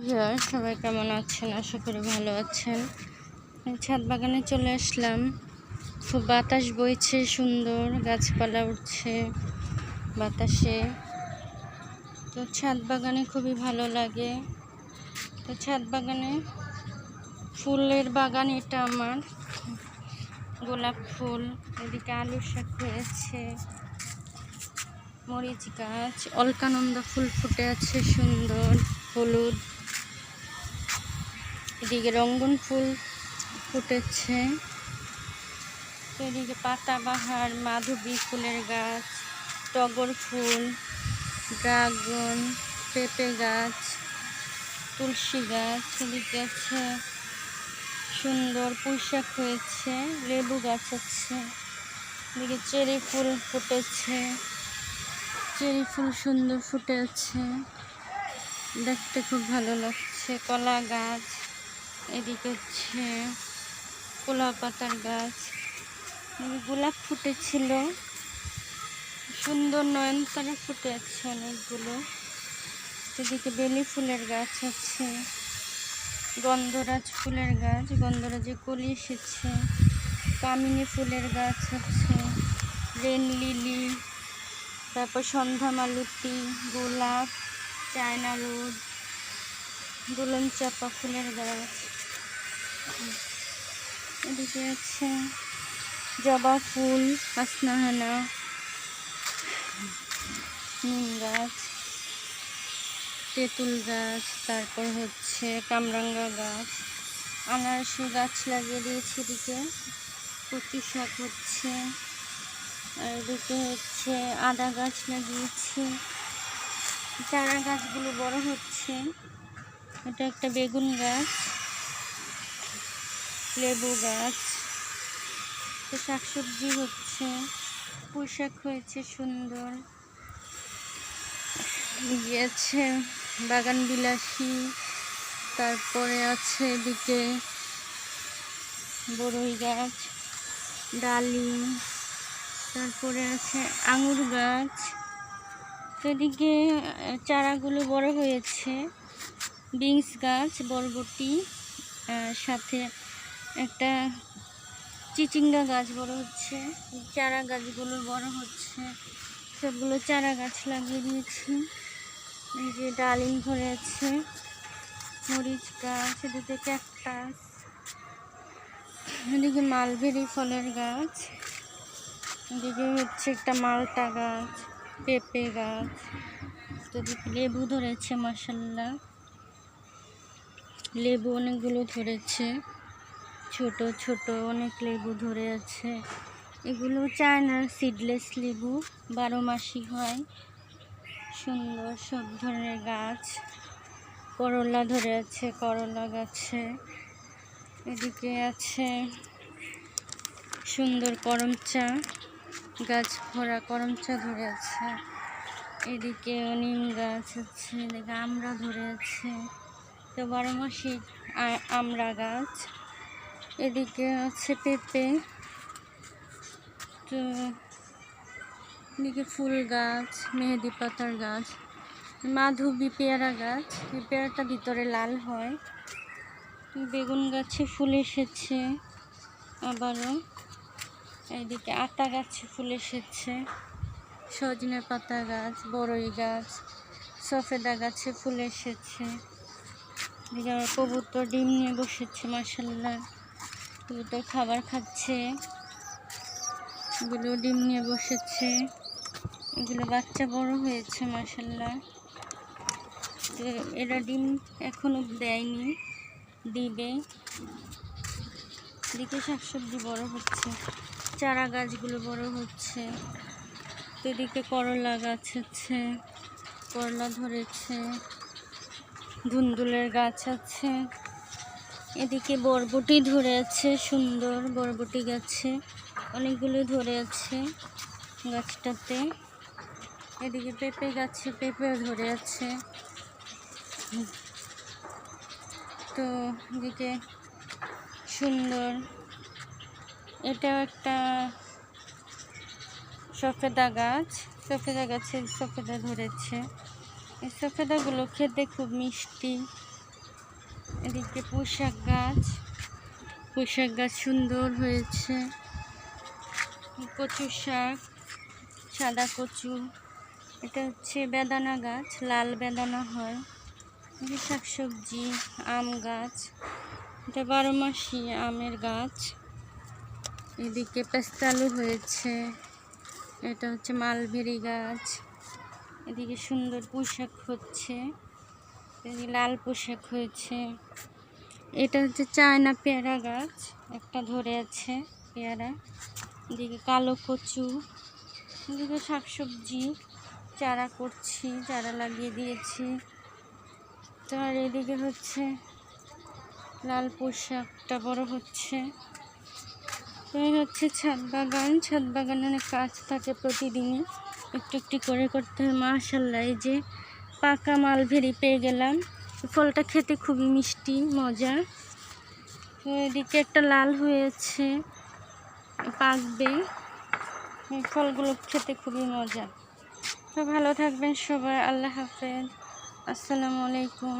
Viewer সবাই কেমন আছেন? আশা করি ভালো আছেন। ছাদ বাগানে চলে আসলাম। খুব বাতাস বইছে, সুন্দর গাছপালা উঠছে বাতাসে। তো ছাদ বাগানে খুবই ভালো লাগে। তো ছাদ বাগানে ফুলের বাগান এটা আমার। গোলাপ ফুল, এদিকে আলু শাক হয়েছে, মরিচ গাছ, অলকানন্দা ফুল ফুটে আছে সুন্দর হলুদ, এদিকে রঙ্গন ফুল ফুটেছে, এদিকে পাতাবাহার, মাধবী ফুলের গাছ, টগর ফুল, ড্রাগন, পেঁপে গাছ, তুলসী গাছ, এদিকে আছে সুন্দর পুঁইশাক হয়েছে, লেবু গাছ আছে, এদিকে চেরি ফুল ফুটেছে, চেরি ফুল সুন্দর ফুটে আছে, দেখতে খুব ভালো লাগছে। কলা গাছ, এদিকে হচ্ছে কলা পাতার গাছ, গোলাপ ফুটেছিল সুন্দর, নয়নতারা ফুটে আছে অনেকগুলো, এদিকে বেলি ফুলের গাছ আছে, গন্ধরাজ ফুলের গাছ, গন্ধরাজে কলি এসেছে, কামিনী ফুলের গাছ আছে, রেন লিলি, তারপর সন্ধ্যা মালতী, গোলাপ, চায়না রোজ, দুলন চাপা ফুলের গাছ, এদিকে আছে জবা ফুল, আসনাহানা, নিম গাছ, তেঁতুল গাছ, তারপর হচ্ছে কামরাঙ্গা গাছ, আনারসি গাছ লাগিয়ে দিয়েছি এদিকে, কচু শাক হচ্ছে, আর এদিকে হচ্ছে আদা গাছ লাগিয়েছি, চারা গাছগুলো বড় হচ্ছে, এটা একটা বেগুন গাছ, লেবু গাছ, তো শাকসবজি হচ্ছে, পুঁইশাক হয়েছে সুন্দর, গিয়েছে বাগান বিলাসী, তারপরে আছে এদিকে বড়ই গাছ, ডালিম, তারপরে আছে আঙুর গাছ, এদিকে চারাগুলো বড় হয়েছে, বিনস গাছ, বরবটি, সাথে একটা চিচিঙ্গা গাছ বড় হচ্ছে, চারা গাছগুলো বড় হচ্ছে, সবগুলো চারা গাছ লাগিয়ে দিয়েছি। এই যে ডালিম ধরে আছে, মরিচ গাছ, এদিকে ক্যাকটাস, এদিকে মালবেরি ফলের গাছ, এদিকে হচ্ছে একটা মালটা গাছ, পেঁপে গাছ, এদিকে লেবু ধরেছে, মাশাআল্লাহ লেবু অনেকগুলো ধরেছে, ছোট ছোট অনেক লেবু ধরে আছে, এগুলো চায়নার সিডলেস লেবু, 12 মাসই হয়, সুন্দর সব ধরনের গাছ, করলা ধরে আছে, করলা গাছে, এদিকে আছে সুন্দর করমচা গাছ, ভরা করমচা ধরে আছে, এদিকে নিম গাছ আছে, এদিকে আমড়া ধরে আছে, তো 12 মাসি আমড়া গাছ, এদিকে আছে পেঁপে, তো এদিকে ফুল গাছ, মেহেদি পাতার গাছ, মাধবী পেয়ারা গাছ, এই পেয়ারাটা ভিতরে লাল হয়, বেগুন গাছে ফুল এসেছে আবারও, এইদিকে আতা গাছে ফুল এসেছে, সজনে পাতা গাছ, বড়ই গাছ, সফেদা গাছে ফুল এসেছে, এদিকে আমার কবুতর ডিম নিয়ে বসেছে, মাশাআল্লাহ কবুতর খাবার খাচ্ছে, এগুলো ডিম নিয়ে বসেছে, এগুলো বাচ্চা বড় হয়েছে মাশাআল্লাহ, তো এরা ডিম এখনো দেয়নি, দিবে, এদিকে শাকসবজি বড় হচ্ছে, চারা গাছগুলো বড় হচ্ছে, তো এদিকে করলা গাছ আছে, করলা ধরেছে, ধুন্দুলের গাছ আছে, এদিকে বরবটি ধরে আছে সুন্দর, বরবটি গাছে অনেকগুলো ধরে আছে গাছটাতে, এদিকে পেঁপে গাছে পেঁপে ধরে আছে, তো এদিকে সুন্দর, এটাও একটা সফেদা গাছ, সফেদা গাছে সফেদা ধরেছে, এই সফেদাগুলো খেতে খুব মিষ্টি, এদিকে পুঁইশাক গাছ সুন্দর হয়েছে। কচু শাক, সাদা কচু, এটা হচ্ছে বেদানা গাছ, লাল বেদানা হয়। শাকসবজি, আম গাছ, এটা 12 মাসি আমের গাছ। এদিকে পেস্তালু হয়েছে, এটা হচ্ছে মালবেরি গাছ। এদিকে সুন্দর পুঁইশাক হচ্ছে, এদিকে লাল পুঁইশাক হয়েছে। এটা হচ্ছে চায়না পেয়ারা গাছ, একটা ধরে আছে পেয়ারা। এদিকে কালো কচু, এদিকে শাকসবজি চারা করছি, চারা লাগিয়ে দিয়েছি। তো আর এদিকে হচ্ছে লাল পুঁইশাকটা বড় হচ্ছে। তো এই হচ্ছে ছাদ বাগানে অনেক কাজ থাকে, প্রতিদিনই একটু একটু করে করতে হয়। মাশাআল্লাহ, এই যে পাকা মালবেরি পেয়ে গেলাম, ফলটা খেতে খুবই মিষ্টি মজা। তো এদিকে একটা লাল হয়েছে, পাকবে, এই ফলগুলো খেতে খুবই মজা। তো ভালো থাকবেন সবাই, আল্লাহ হাফেজ, আসসালামু আলাইকুম।